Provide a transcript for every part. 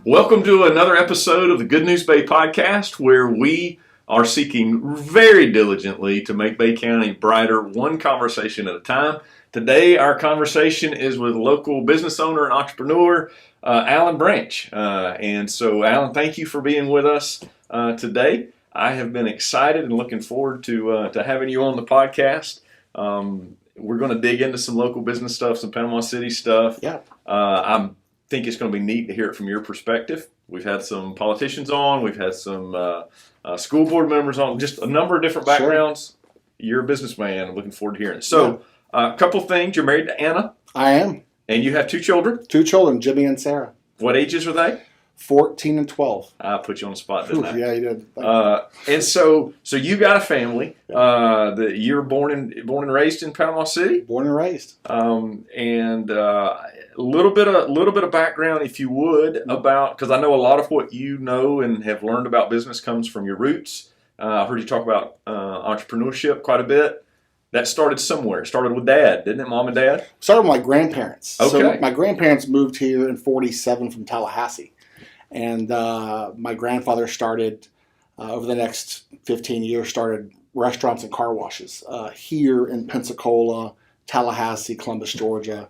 Welcome to another episode of the Good News Bay podcast, where we are seeking very diligently to make Bay County brighter, one conversation at a time. Today, our conversation is with local business owner and entrepreneur, Allan Branch. And so, Allan, thank you for being with us today. I have been excited and looking forward to having you on the podcast. We're going to dig into some local business stuff, some Panama City stuff. Yeah. I think it's going to be neat to hear it from your perspective. We've had some politicians on. We've had some school board members on. Just a number of different backgrounds. Sure. You're a businessman. I'm looking forward to hearing it. So, a couple things. You're married to Anna. I am. And you have two children? Two children, Jimmy and Sarah. What ages are they? 14 and 12. I put you on the spot, didn't I? Yeah, you did. And so you got a family. That you're born and raised in Panama City. Born and raised. And a little bit of background, if you would, about, because I know a lot of what you know and have learned about business comes from your roots. I heard you talk about entrepreneurship quite a bit. That started somewhere. It started with Dad, didn't it? Mom and Dad. Started with my grandparents. Okay. So my grandparents moved here in '47 from Tallahassee. And my grandfather started, over the next 15 years, started restaurants and car washes here in Pensacola, Tallahassee, Columbus, Georgia.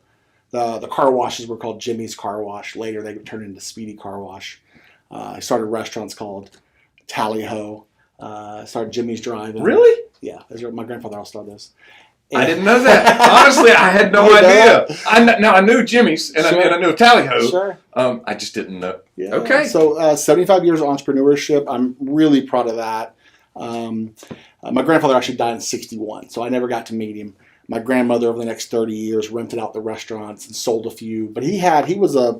The car washes were called Jimmy's Car Wash. Later, they turned into Speedy Car Wash. I started restaurants called Tally Ho. Started Jimmy's Drive-In. Really? Yeah, my grandfather also started those. I didn't know that. Honestly, I had no idea. I knew Jimmy's and I knew Tally Ho. Sure. I just didn't know. Yeah. Okay. So 75 years of entrepreneurship. I'm really proud of that. My grandfather actually died in '61, so I never got to meet him. My grandmother, over the next 30 years, rented out the restaurants and sold a few. But he was a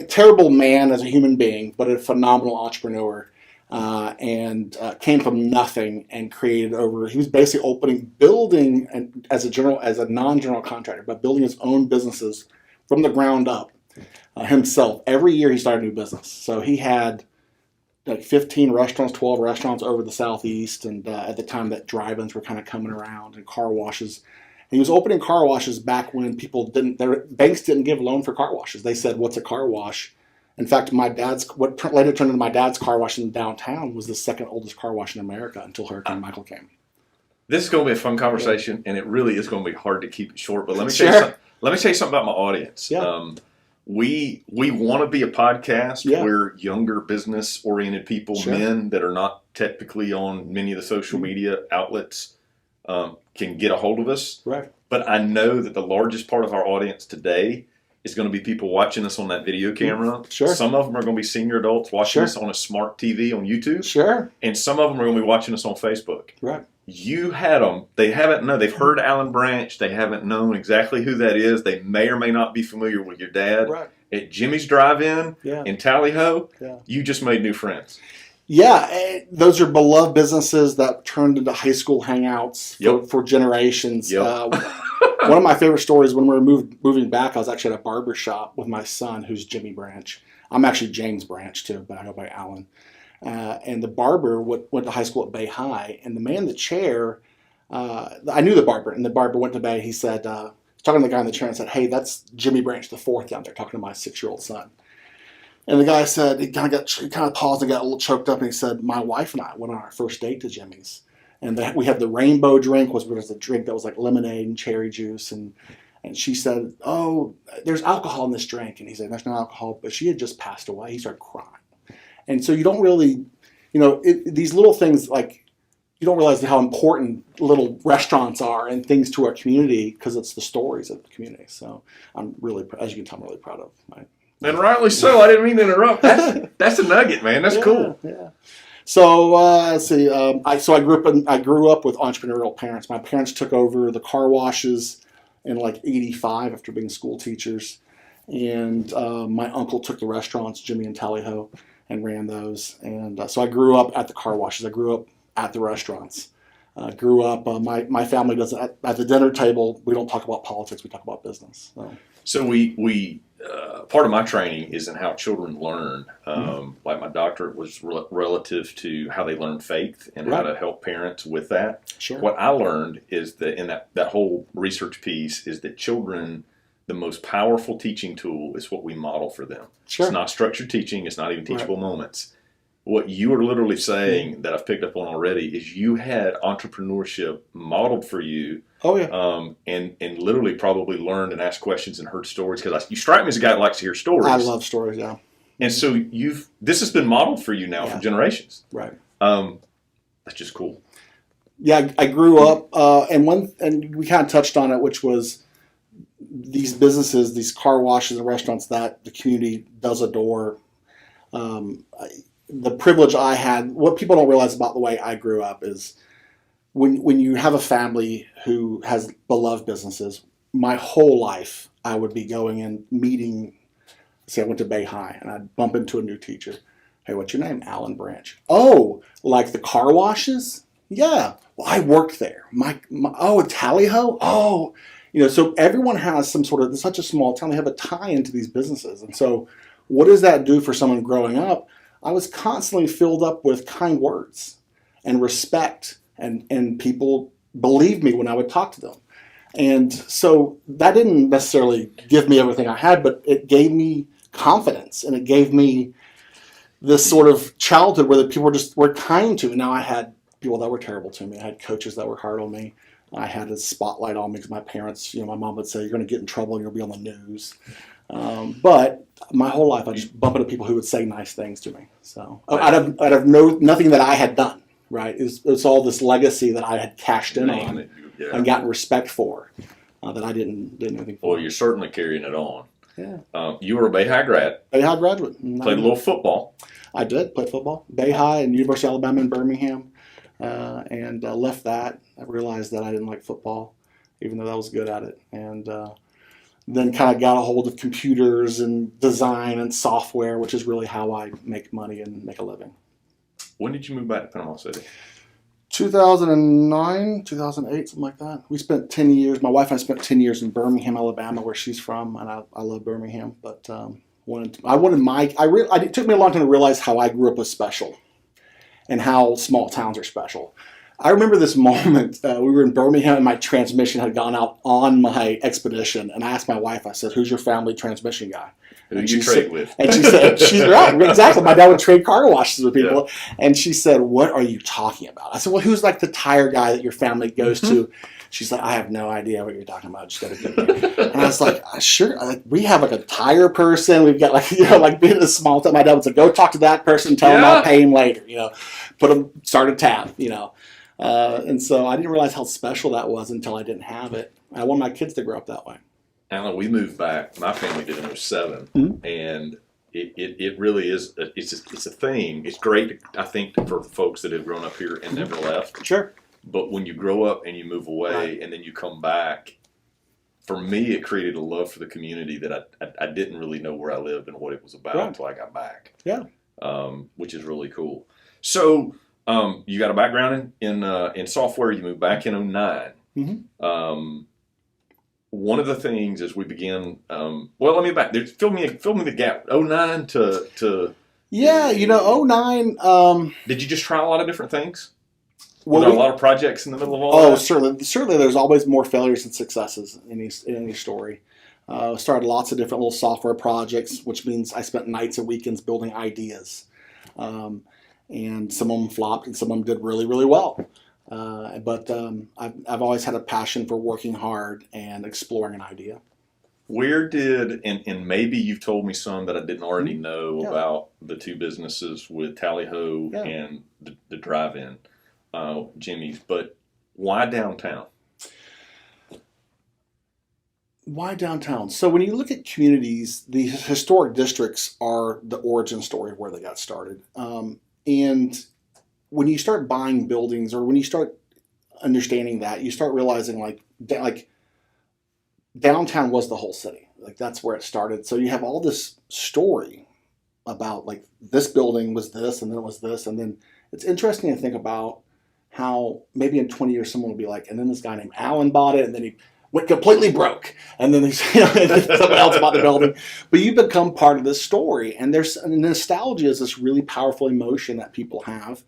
terrible man as a human being, but a phenomenal entrepreneur. And came from nothing and created he was basically building as a non-general contractor, but building his own businesses from the ground up himself. Every year he started a new business. So he had like 15 restaurants, 12 restaurants over the Southeast. And at the time that drive-ins were kind of coming around, and car washes. And he was opening car washes back when banks didn't give a loan for car washes. They said, "What's a car wash?" In fact, what later turned into my dad's car wash in downtown was the second oldest car wash in America until Hurricane Michael came. This is going to be a fun conversation, and it really is going to be hard to keep it short. But let me tell you something about my audience. Yeah. We want to be a podcast where younger business-oriented people, men that are not typically on many of the social media outlets, can get a hold of us. Right. But I know that the largest part of our audience today is going to be people watching us on that video camera. Sure. Some of them are going to be senior adults watching us on a smart TV on YouTube. Sure. And some of them are going to be watching us on Facebook. Right. You had them. They haven't known. They've heard Allan Branch. They haven't known exactly who that is. They may or may not be familiar with your dad. Right. At Jimmy's Drive-In in Tally Ho, you just made new friends. Yeah, those are beloved businesses that turned into high school hangouts for generations. Yep. One of my favorite stories, when we were moving back, I was actually at a barber shop with my son, who's Jimmy Branch. I'm actually James Branch, too, but I go by Allan. And the barber went to high school at Bay High, and the man in the chair, I knew the barber, and the barber went to Bay. He said, talking to the guy in the chair, and said, "Hey, that's Jimmy Branch, the fourth down there, talking to my 6-year-old son." And the guy said, he kind of paused and got a little choked up, and he said, "My wife and I went on our first date to Jimmy's. And we had the rainbow drink, was a drink that was like lemonade and cherry juice. And she said, 'Oh, there's alcohol in this drink.' And he said, 'There's no alcohol.' But she had just passed away." He started crying. And so you don't really, these little things, like, you don't realize how important little restaurants are and things to our community, because it's the stories of the community. So I'm really, as you can tell, I'm really proud of my. And rightly so. I didn't mean to interrupt. That's a nugget, man. That's cool. Yeah. So let's see. I grew up with entrepreneurial parents. My parents took over the car washes in like '85 after being school teachers, and my uncle took the restaurants, Jimmy and Tally Ho, and ran those. And so I grew up at the car washes. I grew up at the restaurants. Grew up. My family doesn't at the dinner table. We don't talk about politics. We talk about business. So we part of my training is in how children learn. Like my doctorate was relative to how they learn faith and how to help parents with that. Sure. What I learned is that in that whole research piece is that children the most powerful teaching tool is what we model for them. Sure. It's not structured teaching. It's not even teachable moments. What you are literally saying that I've picked up on already is you had entrepreneurship modeled for you. Oh, yeah. And literally probably learned and asked questions and heard stories, because you strike me as a guy that likes to hear stories. I love stories, yeah. And so this has been modeled for you now for generations. Right. That's just cool. Yeah, I grew up, and we kind of touched on it, which was these businesses, these car washes and restaurants that the community does adore. The privilege I had, what people don't realize about the way I grew up is when you have a family who has beloved businesses, my whole life I would be going and meeting. Say I went to Bay High and I'd bump into a new teacher. Hey, what's your name? Allan Branch. Oh, like the car washes? Yeah. Well, I worked there. Tally-ho? Oh, so everyone has some sort of, it's such a small town, they have a tie into these businesses. And so what does that do for someone growing up? I was constantly filled up with kind words and respect, and people believed me when I would talk to them. And so that didn't necessarily give me everything I had, but it gave me confidence, and it gave me this sort of childhood where the people were kind to me. Now I had people that were terrible to me. I had coaches that were hard on me. I had a spotlight on me because my parents, my mom would say, you're going to get in trouble and you'll be on the news. But my whole life I just bumped into people who would say nice things to me. So out of nothing that I had done, right? It's all this legacy that I had cashed in on and gotten respect for that I didn't do anything for. Well, you're certainly carrying it on. Yeah. You were a Bay High grad. Bay High graduate. Played a little football. I did play football. Bay High and University of Alabama in Birmingham. And left that. I realized that I didn't like football, even though I was good at it. And then kind of got a hold of computers and design and software, which is really how I make money and make a living. When did you move back to Panama City? 2009, 2008, something like that. We spent 10 years, my wife and I spent 10 years in Birmingham, Alabama, where she's from, and I love Birmingham. But it took me a long time to realize how I grew up was special and how small towns are special. I remember this moment, we were in Birmingham and my transmission had gone out on my expedition, and I asked my wife, I said, who's your family transmission guy? Who do you trade with? And she said, she's right, exactly. My dad would trade car washes with people. Yeah. And she said, what are you talking about? I said, well, who's like the tire guy that your family goes to? She's like, I have no idea what you're talking about. Just gotta get there. And I was like, sure. We have like a tire person. We've got like being in a small town. My dad would say, go talk to that person. Tell him I'll pay him later. Start a tab. And so I didn't realize how special that was until I didn't have it. I want my kids to grow up that way. Alan, we moved back. My family did in 2007, and it really is. It's a thing. It's great, I think, for folks that have grown up here and never left. Sure. But when you grow up and you move away and then you come back, for me, it created a love for the community that I didn't really know where I lived and what it was about until I got back. Yeah. Which is really cool. So you got a background in software. You moved back in 2009. Mm-hmm. One of the things as we began, let me back there. Fill me the gap. 2009 to yeah, 2009. Did you just try a lot of different things? Well, were there a lot of projects in the middle of all that? Certainly. There's always more failures than successes in any story. Started lots of different little software projects, which means I spent nights and weekends building ideas, and some of them flopped and some of them did really, really well. But I've always had a passion for working hard and exploring an idea. Where did, and maybe you've told me some that I didn't already know about the two businesses with Tally-Ho and the drive-in, Jimmy's, but why downtown? Why downtown? So when you look at communities, the historic districts are the origin story of where they got started. And when you start buying buildings, or when you start understanding that, you start realizing like downtown was the whole city. Like that's where it started. So you have all this story about like this building was this, and then it was this, and then it's interesting to think about how maybe in 20 years someone will be like, and then this guy named Allan bought it, and then he went completely broke, and then someone else bought the building. But you become part of this story, and nostalgia is this really powerful emotion that people have.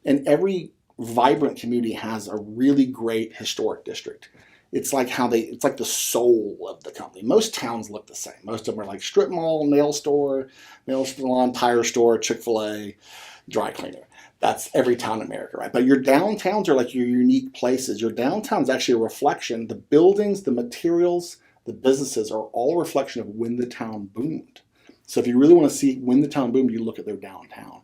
And every vibrant community has a really great historic district. it's like it's like the soul of the company. Most towns look the same. Most of them are like strip mall, nail store, nail salon, tire store, Chick-fil-A, dry cleaner. That's every town in America, right? But your downtowns are like your unique places. Your downtown is actually a reflection. The buildings, the materials, the businesses are all a reflection of when the town boomed. So if you really want to see when the town boomed, you look at their downtown.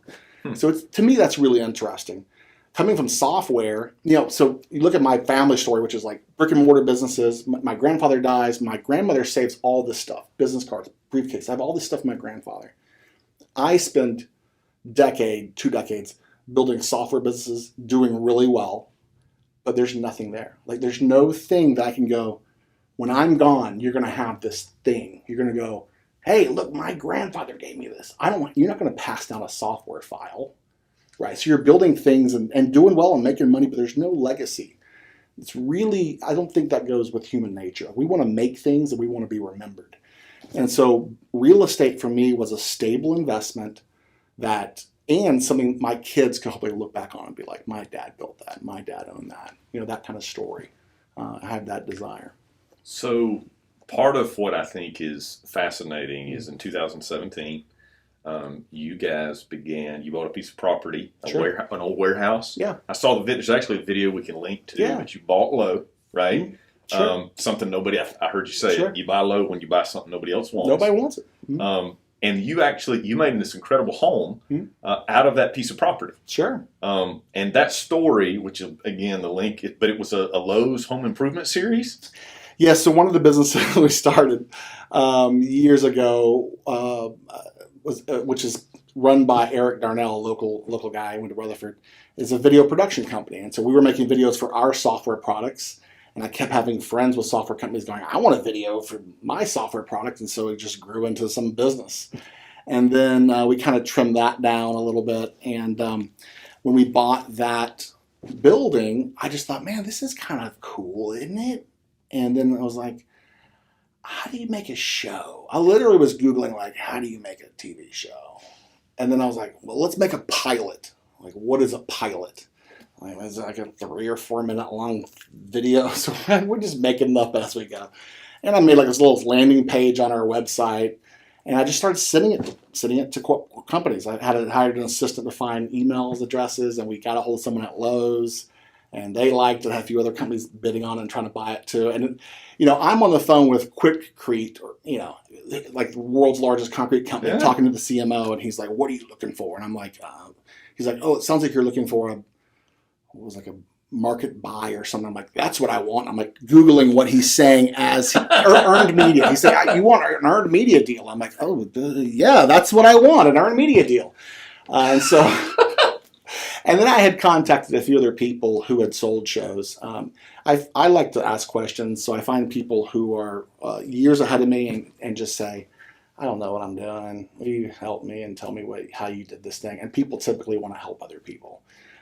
So to me, that's really interesting. Coming from software, so you look at my family story, which is like brick and mortar businesses. My grandfather dies. My grandmother saves all this stuff, business cards, briefcase. I have all this stuff from my grandfather. I spent two decades building software businesses, doing really well, but there's nothing there. Like there's no thing that I can go, when I'm gone, you're going to have this thing. You're going to go, hey, look, my grandfather gave me this. You're not going to pass down a software file, right? So you're building things and doing well and making money, but there's no legacy. It's really, I don't think that goes with human nature. We want to make things and we want to be remembered. And so real estate for me was a stable investment and something my kids could hopefully look back on and be like, my dad built that, my dad owned that, that kind of story. I have that desire. So part of what I think is fascinating is in 2017, you guys you bought a piece of property, an old warehouse. Yeah. I saw there's actually a video we can link to, but you bought low, right? Sure. Something I heard you say, you buy low when you buy something nobody else wants. Nobody wants it. And you made this incredible home out of that piece of property. Sure. And that story, which is, again, the link, but it was a Lowe's home improvement series. Yeah, so one of the businesses we started years ago, which is run by Eric Darnell, a local guy, went to Rutherford, is a video production company. And so we were making videos for our software products. And I kept having friends with software companies going, I want a video for my software product. And so it just grew into some business. And then we kind of trimmed that down a little bit. And when we bought that building, I just thought, man, this is kind of cool, isn't it? And then I was like, how do you make a show? I literally was Googling, like, how do you make a TV show? And then I was like, well, let's make a pilot. Like, what is a pilot? Like, it's like a 3 or 4 minute long video. So we're just making them up as we go. And I made like this little landing page on our website. And I just started sending it to companies. I had hired an assistant to find emails, addresses, and we got a hold of someone at Lowe's. And they liked it. Had a few other companies bidding on it and trying to buy it too. And, I'm on the phone with Quickcrete, or, like the world's largest concrete company, talking to the CMO. And he's like, what are you looking for? And I'm like, he's like, oh, it sounds like you're looking for a market buy or something. I'm like, that's what I want. I'm like Googling what he's saying as earned media. He's like, you want an earned media deal? I'm like, oh, yeah, that's what I want, an earned media deal. And so, and then I had contacted a few other people who had sold shows. I like to ask questions, so I find people who are years ahead of me and just say, I don't know what I'm doing. Will you help me and tell me how you did this thing? And people typically want to help other people.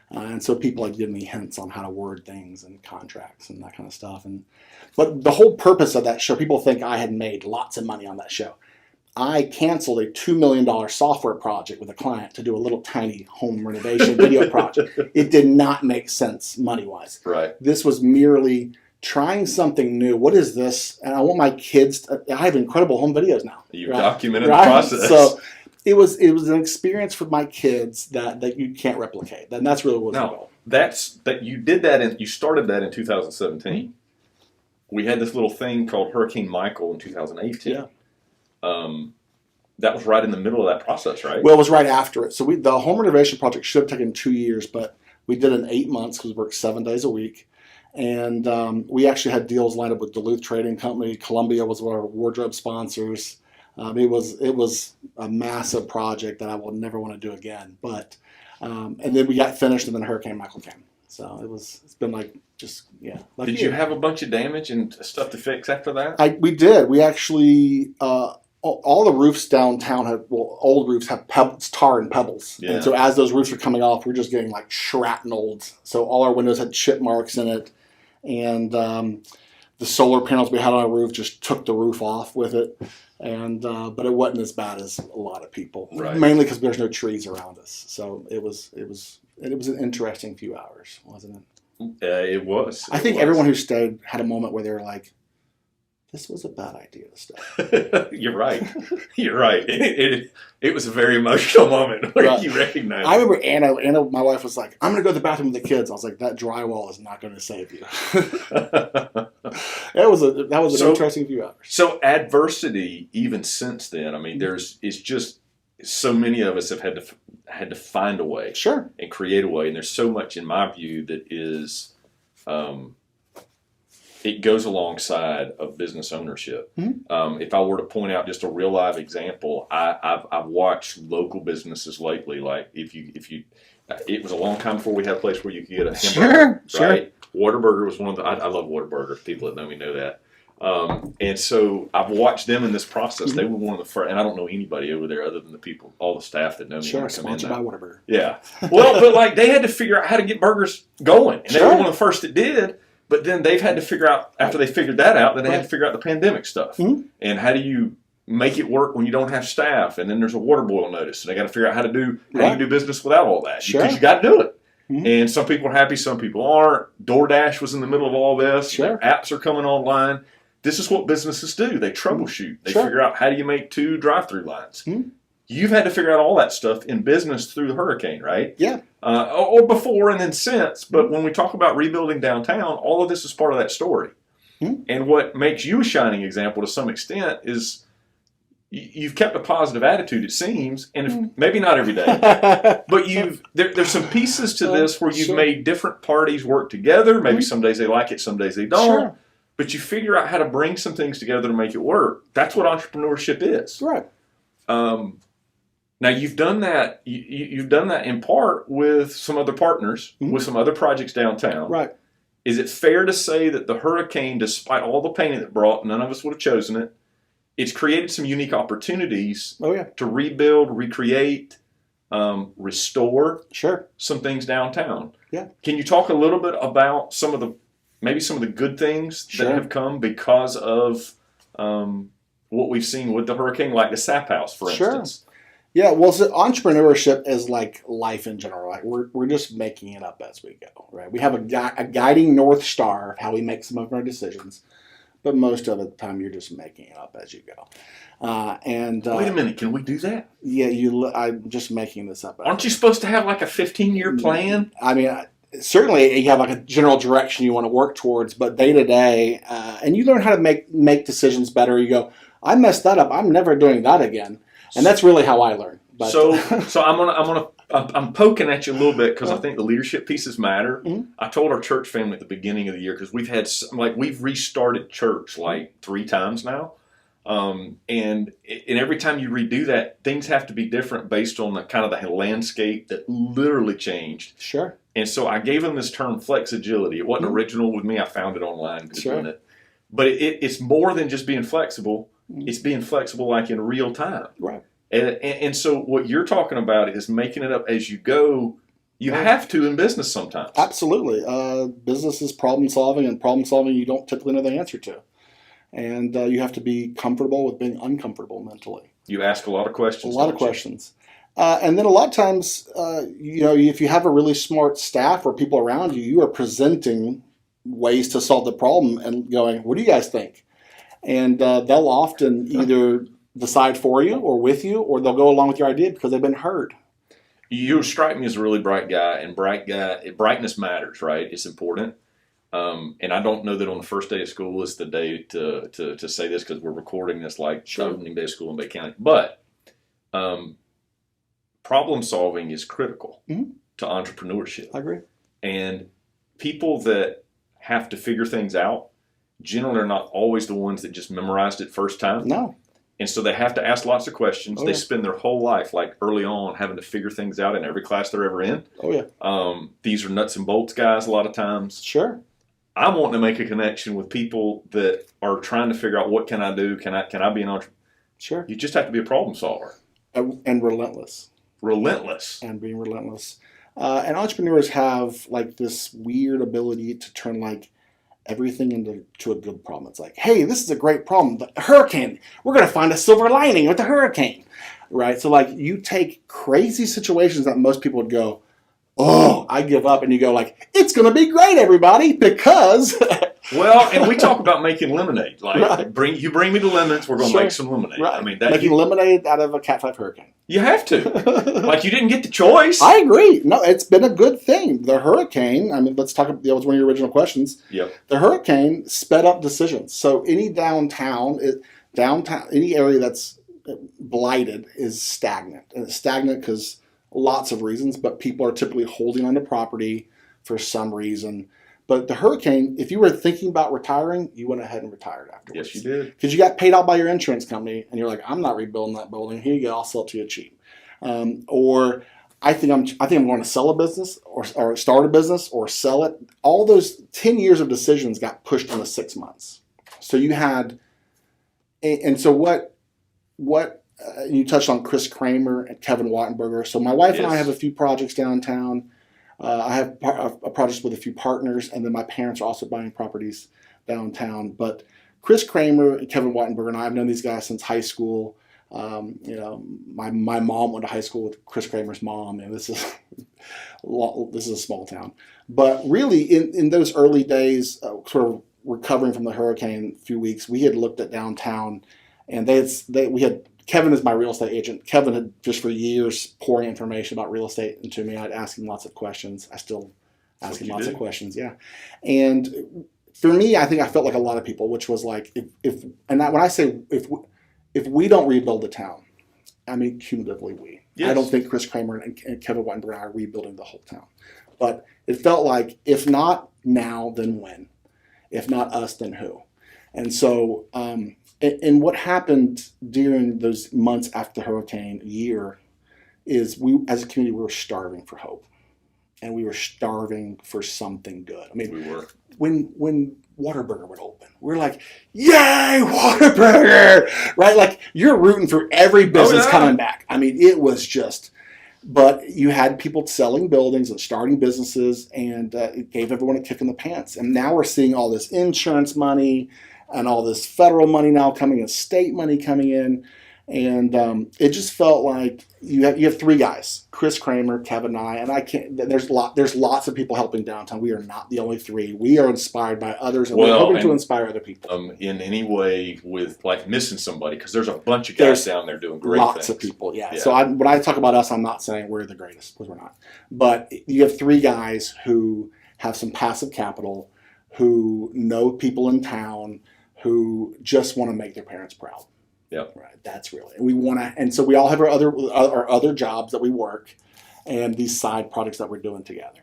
And so people have given me hints on how to word things and contracts and that kind of stuff. But the whole purpose of that show, people think I had made lots of money on that show. I canceled a $2 million software project with a client to do a little tiny home renovation video project. It did not make sense money-wise. Right. This was merely trying something new. What is this? And I want my kids I have incredible home videos now. You've documented the process. So it was an experience for my kids that you can't replicate. And that's really what it was. You did that you started that in 2017. We had this little thing called Hurricane Michael in 2018. Yeah. That was right in the middle of that process, right? Well, it was right after it. So the home renovation project should have taken 2 years, but we did it in 8 months because we worked 7 days a week. And we actually had deals lined up with Duluth Trading Company. Columbia was one of our wardrobe sponsors. It was a massive project that I will never want to do again. But and then we got finished, and then Hurricane Michael came. So it's been like just Did you have a bunch of damage and stuff to fix after that? We did. We actually all the roofs downtown old roofs have tar and pebbles. Yeah. And so as those roofs are coming off, we're just getting like shrapnelled. So all our windows had chip marks in it, and the solar panels we had on our roof just took the roof off with it. And but it wasn't as bad as a lot of people, right. Mainly because there's no trees around us. So it was an interesting few hours, wasn't it? It was. I think everyone who stayed had a moment where they were like, this was a bad idea to stay. You're right. You're right. It was a very emotional moment where you recognize I remember Anna, my wife was like, I'm going to go to the bathroom with the kids. I was like, that drywall is not going to save you. That was an interesting few hours. So adversity, even since then, I mean, it's just so many of us have had to find a way, sure, and create a way. And there's so much, in my view, that is, it goes alongside of business ownership. If I were to point out just a real live example, I've watched local businesses lately. Like if you, it was a long time before we had a place where you could get a hamburger, right? Whataburger was one of the. I love Whataburger. People that know me know that. And so I've watched them in this process. They were one of the first, and I don't know anybody over there other than the people, all the staff that know me. Sure, sponsored by Whataburger. Yeah. Well, but like they had to figure out how to get burgers going, and they were one of the first that did. But then they've had to figure out, after they figured that out, then they had to figure out the pandemic stuff. And how do you make it work when you don't have staff? And then there's a water boil notice. And they got to figure out how you do business without all that. Because you got to do it. And some people are happy, some people aren't. DoorDash was in the middle of all this. Their apps are coming online. This is what businesses do. They troubleshoot. They figure out, how do you make 2 drive-through lines? You've had to figure out all that stuff in business through the hurricane, right? Yeah. Or before and then since. But when we talk about rebuilding downtown, all of this is part of that story. And what makes you a shining example to some extent is you've kept a positive attitude, it seems, and maybe not every day, but there's some pieces to this where you've made different parties work together. Maybe some days they like it, some days they don't. But you figure out how to bring some things together to make it work. That's what entrepreneurship is. Right. Now you've done that. You've done that in part with some other partners, with some other projects downtown. Right. Is it fair to say that the hurricane, despite all the pain it brought, none of us would have chosen it, it's created some unique opportunities to rebuild, recreate, restore some things downtown. Yeah. Can you talk a little bit about some of the good things that have come because of what we've seen with the hurricane, like the Sapp House, for instance? Yeah, well, so entrepreneurship is like life in general. Like we're just making it up as we go, right? We have a guiding North Star of how we make some of our decisions, but most of the time you're just making it up as you go. Wait a minute, can we do that? Yeah, I'm just making this up. Aren't you supposed to have like a 15-year plan? I mean, certainly you have like a general direction you want to work towards, but day to day, and you learn how to make decisions better. You go, I messed that up. I'm never doing that again. And that's really how I learn. But. So I'm poking at you a little bit because I think the leadership pieces matter. I told our church family at the beginning of the year, because we've restarted church like 3 times now, and every time you redo that, things have to be different based on the kind of the landscape that literally changed. Sure. And so I gave them this term, flex agility. It wasn't original with me. I found it online doing it. But it's more than just being flexible. It's being flexible like in real time. Right. And so what you're talking about is making it up as you go. You have to in business sometimes. Absolutely. Business is problem solving, and problem solving you don't typically know the answer to. And you have to be comfortable with being uncomfortable mentally. You ask a lot of questions. A lot of questions. And then a lot of times, if you have a really smart staff or people around you, you are presenting ways to solve the problem and going, what do you guys think? And they'll often either decide for you or with you, or they'll go along with your idea because they've been heard. You strike me as a really bright guy, and brightness matters, right? It's important. And I don't know that on the first day of school is the day to say this, because we're recording this like the opening day of school in Bay County. But problem solving is critical to entrepreneurship. I agree. And people that have to figure things out generally are not always the ones that just memorized it first time. No. And so they have to ask lots of questions. They spend their whole life, like early on, having to figure things out in every class they're ever in. These are nuts and bolts guys a lot of times. Sure. I'm wanting to make a connection with people that are trying to figure out, what can I do? Can I be an entrepreneur? Sure. You just have to be a problem solver. And relentless. And being relentless. And entrepreneurs have like this weird ability to turn like everything into a good problem. It's like, hey, this is a great problem. The hurricane, we're going to find a silver lining with the hurricane, right? So like you take crazy situations that most people would go, oh, I give up. And you go like, it's going to be great, everybody, because... Well, and we talk about making lemonade. Like, Right. bring me the lemons, we're going to Sure. make some lemonade. Right. I mean, making lemonade out of a Cat 5 hurricane. you have to. Like, you didn't get the choice. I agree. No, it's been a good thing. The hurricane, I mean, let's talk about, that was one of your original questions. Yep. The hurricane sped up decisions. So any downtown, any area that's blighted is stagnant. And it's stagnant because lots of reasons, but people are typically holding on to property for some reason. But the hurricane, if you were thinking about retiring, you went ahead and retired afterwards. Yes, you did. Because you got paid out by your insurance company, and you're like, I'm not rebuilding that building. Here you go, I'll sell it to you cheap. Or I think I'm going to sell a business or start a business or sell it. All those 10 years of decisions got pushed into 6 months. So you had, and so what you touched on Chris Kramer and Kevin Wattenberger. So my wife and I have a few projects downtown. I have a project with a few partners, and then my parents are also buying properties downtown. But Chris Kramer and Kevin Wattenberger and I have known these guys since high school. My mom went to high school with Chris Kramer's mom, and this is a small town. But really, in those early days, sort of recovering from the hurricane, a few weeks, we had looked at downtown, and we had. Kevin is my real estate agent. Kevin had just for years pouring information about real estate into me. I'd ask him lots of questions. I still ask him lots of questions. Yeah. And for me, I think I felt like a lot of people, which was like, when I say if we don't rebuild the town, I mean, cumulatively we. Yes. I don't think Chris Kramer and Kevin Weinberg and I are rebuilding the whole town. But it felt like, if not now, then when? If not us, then who? And so, and what happened during those months after the hurricane year is we, as a community, we were starving for hope. And we were starving for something good. I mean, we were. When Whataburger would open, we're like, yay, Whataburger! Right? Like, you're rooting for every business coming back. I mean, it was just, but you had people selling buildings and starting businesses, and it gave everyone a kick in the pants. And now we're seeing all this insurance money and all this federal money now coming in, state money coming in. And it just felt like you have three guys, Chris Kramer, Kevin, and I, and I can't. There's lots of people helping downtown. We are not the only three. We are inspired by others, and we're hoping to inspire other people. In any way, with like missing somebody, because there's a bunch of guys down there doing great things. Lots of people, yeah. So when I talk about us, I'm not saying we're the greatest, because we're not. But you have three guys who have some passive capital, who know people in town, who just want to make their parents proud. Yep. Right. That's really, and we want to, and so we all have our other jobs that we work, and these side projects that we're doing together.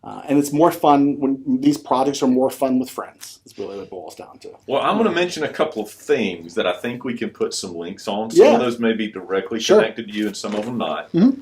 And it's more fun when these projects are more fun with friends. Is really what it boils down to. Well, I'm going to mention a couple of things that I think we can put some links on. Some of those may be directly connected to you, and some of them not. Mm-hmm.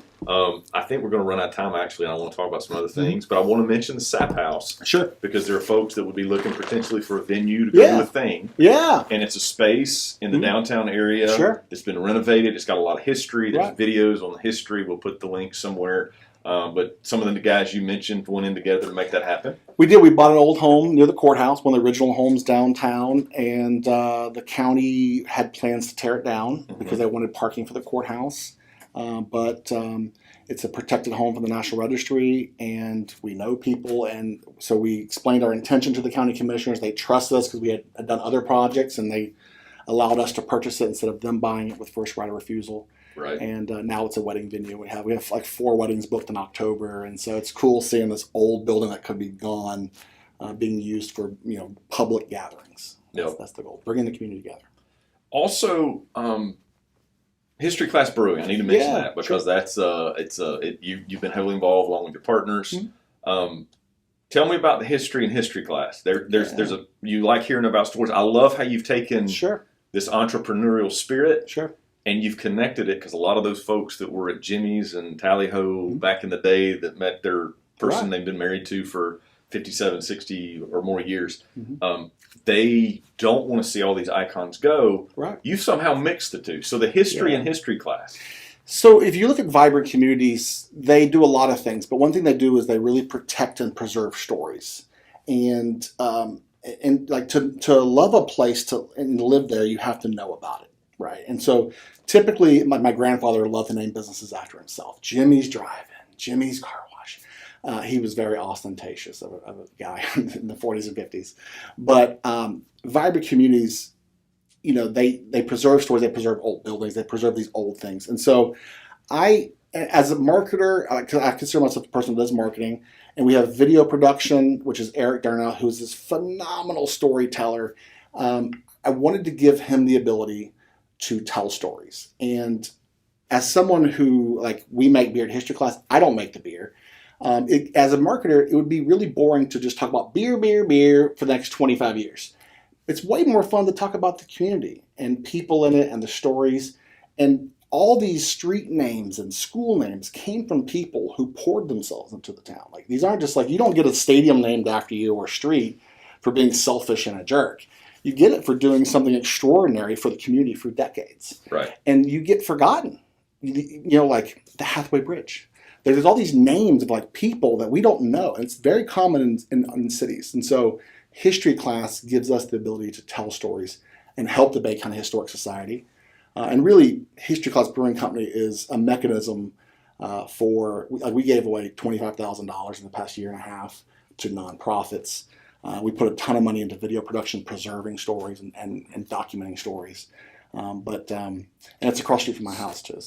I think we're going to run out of time, actually, and I want to talk about some other things. But I want to mention the Sapp House. Sure. Because there are folks that would be looking potentially for a venue to go do a thing. Yeah. And it's a space in the downtown area. Sure. It's been renovated. It's got a lot of history. There's videos on the history. We'll put the link somewhere. But some of the guys you mentioned went in together to make that happen. We did. We bought an old home near the courthouse, one of the original homes downtown, and the county had plans to tear it down because they wanted parking for the courthouse. But it's a protected home from the National Registry, and we know people, and so we explained our intention to the county commissioners. They trusted us because we had done other projects, and they allowed us to purchase it instead of them buying it with first right of refusal. Right. And now it's a wedding venue. We have like 4 weddings booked in October, and so it's cool seeing this old building that could be gone being used for public gatherings. That's the goal, bringing the community together. Also, history class brewing. I need to mention that because that's you've been heavily involved along with your partners. Mm-hmm. Tell me about the history and history class. There's you like hearing about stories. I love how you've taken this entrepreneurial spirit. Sure. And you've connected it because a lot of those folks that were at Jimmy's and Tally-Ho back in the day that met their person they've been married to for 57, 60 or more years, they don't want to see all these icons go. Right. You've somehow mixed the two. So the history and history class. So if you look at vibrant communities, they do a lot of things. But one thing they do is they really protect and preserve stories. And like to love a place and live there, you have to know about it. Right. And so typically my grandfather loved to name businesses after himself. Jimmy's Drive-In, Jimmy's Car Wash. He was very ostentatious of a guy in the 40s and 50s. But vibrant communities, they preserve stories, they preserve old buildings, they preserve these old things. And so as a marketer, I consider myself the person who does marketing, and we have video production, which is Eric Darnell, who's this phenomenal storyteller. I wanted to give him the ability to tell stories. And as someone who, we make beer in history class, I don't make the beer. As a marketer, it would be really boring to just talk about beer for the next 25 years. It's way more fun to talk about the community and people in it and the stories. And all these street names and school names came from people who poured themselves into the town. These aren't just you don't get a stadium named after you or a street for being selfish and a jerk. You get it for doing something extraordinary for the community for decades. Right. And you get forgotten. Like the Hathaway Bridge. There's all these names of people that we don't know. And it's very common in cities. And so history class gives us the ability to tell stories and help the Bay County Historic Society. And really, History Class Brewing Company is a mechanism we gave away $25,000 in the past year and a half to nonprofits. We put a ton of money into video production, preserving stories and documenting stories. And it's across the street from my house too.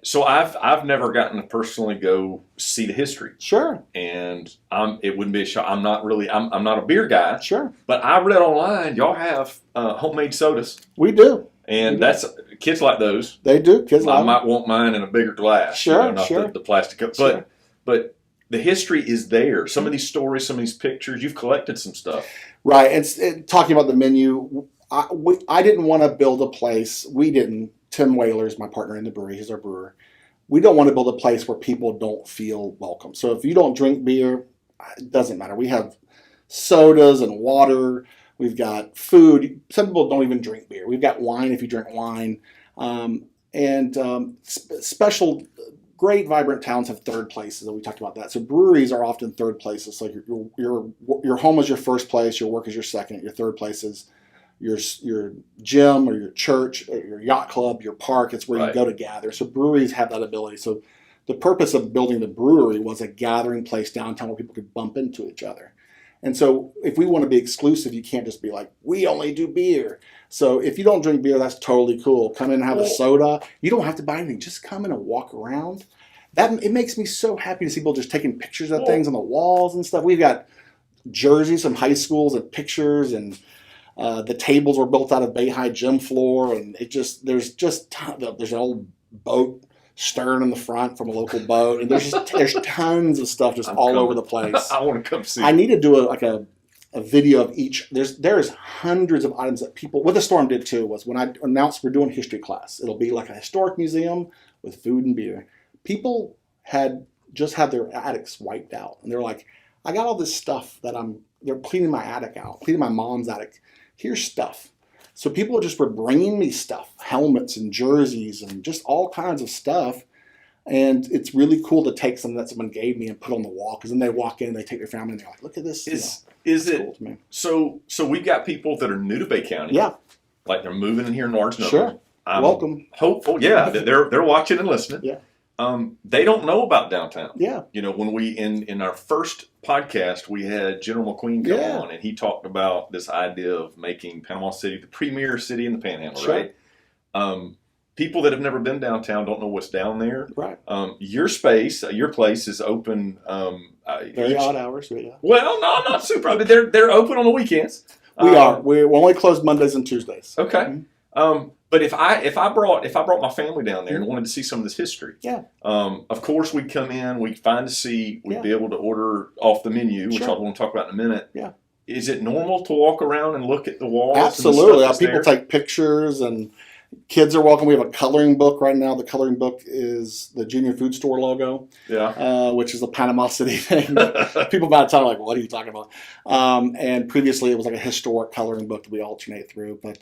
So I've never gotten to personally go see the history. Sure. And it wouldn't be a shock. I'm not a beer guy. Sure. But I read online y'all have homemade sodas. We do. And that's kids like those. They do. Kids like I might want mine in a bigger glass. Sure. Not sure. The plastic cup. Sure. But the history is there. Some of these stories, some of these pictures, you've collected some stuff. Right. Talking about the menu, I didn't want to build a place. We didn't. Tim Whaler's my partner in the brewery. He's our brewer. We don't want to build a place where people don't feel welcome. So if you don't drink beer, it doesn't matter. We have sodas and water. We've got food. Some people don't even drink beer. We've got wine if you drink wine. Special, great, vibrant towns have third places, and we talked about that. So breweries are often third places. Like your home is your first place, your work is your second, your third place is your gym or your church, or your yacht club, your park. It's where you go to gather. So breweries have that ability. So the purpose of building the brewery was a gathering place downtown where people could bump into each other. And so if we want to be exclusive, you can't just be like, we only do beer. So if you don't drink beer, that's totally cool. Come in and have a soda. You don't have to buy anything. Just come in and walk around. It makes me so happy to see people just taking pictures of things on the walls and stuff. We've got jerseys from high schools and pictures, and the tables were built out of Bay High gym floor, and there's an old boat stern in the front from a local boat, and there's tons of stuff all over the place. I want to come see. I need to do a video of each. There's hundreds of items that people. What the Storm did too was when I announced we're doing history class, it'll be like a historic museum with food and beer. People had just had their attics wiped out, and they're like, I got all this stuff they're cleaning my attic out, cleaning my mom's attic. Here's stuff. So people just were bringing me stuff, helmets and jerseys and just all kinds of stuff. And it's really cool to take something that someone gave me and put on the wall, because then they walk in and they take their family and they're like, look at this. Is it cool, so we've got people that are new to Bay County. Yeah. Like they're moving in here in large numbers. Sure. I'm welcome. Hopeful. Yeah. They're watching and listening. Yeah. They don't know about downtown. Yeah. When we in our first podcast, we had General McQueen come on, and he talked about this idea of making Panama City the premier city in the Panhandle, sure. right? People that have never been downtown don't know what's down there. Right. Your space, your place is open. Very odd hours. Yeah. Well, no, not super. I mean, they're open on the weekends. We are. We're only closed Mondays and Tuesdays. Okay. Mm-hmm. But if I brought my family down there and wanted to see some of this history, of course we'd come in, we'd find a seat, we'd be able to order off the menu, which I want to talk about in a minute. Yeah. Is it normal to walk around and look at the walls? Absolutely. And the stuff people take pictures, and kids are welcome. We have a coloring book right now. The coloring book is the Junior Food Store logo, which is the Panama City thing. People about time are like, what are you talking about? And previously it was like a historic coloring book that we alternate through. But